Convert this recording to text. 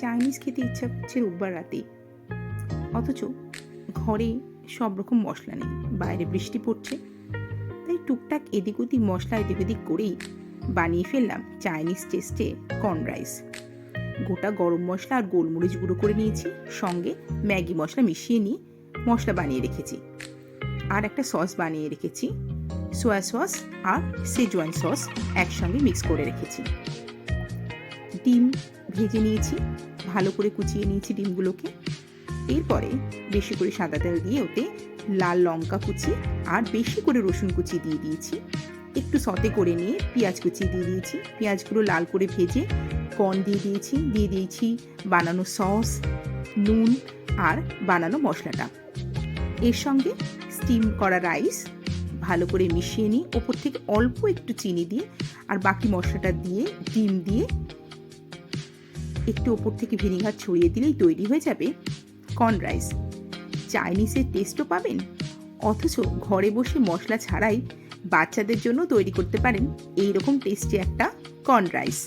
Chinese খেতে ইচ্ছা করছে রোববার রাতে, অথচ ঘরে সব রকম মশলা নেই, বাইরে বৃষ্টি পড়ছে। তাই টুকটাক এদিক ওদিক মশলা এদিক ওদিক করেই বানিয়ে ফেললাম চাইনিজ টেস্টে কর্ন রাইস। গোটা গরম মশলা আর গোলমরিচ গুঁড়ো করে নিয়েছি, সঙ্গে ম্যাগি মশলা মিশিয়ে নিয়ে মশলা বানিয়ে রেখেছি। আর একটা সস বানিয়ে রেখেছি, সোয়া সস আর সেজওয়ান সস একসঙ্গে মিক্স করে রেখেছি। ডিম ভেজে নিয়েছি, ভালো করে কুচিয়ে নিয়েছি ডিমগুলোকে। এরপরে বেশি করে সাদা তেল দিয়ে ওতে লাল লঙ্কা কুচি আর বেশি করে রসুন কুচি দিয়ে দিয়েছি। একটু সতে করে নিয়ে পেঁয়াজ কুচি দিয়ে দিয়েছি, পেঁয়াজগুলো লাল করে ভেজে কর্ন দিয়ে দিয়েছি বানানো সস, নুন আর বানানো মশলাটা। এর সঙ্গে স্টিম করা রাইস ভালো করে মিশিয়ে নিই, ওপর থেকে অল্প একটু চিনি দিয়ে আর বাকি মশলাটা দিয়ে ডিম দিয়ে একটু ওপর থেকে ভিনেগার ছড়িয়ে দিলেই তৈরি হয়ে যাবে কর্ন রাইস। চাইনিজের টেস্টও পাবেন, অথচ ঘরে বসে মশলা ছাড়াই বাচ্চাদের জন্য তৈরি করতে পারেন এইরকম টেস্টি একটা কর্ন রাইস।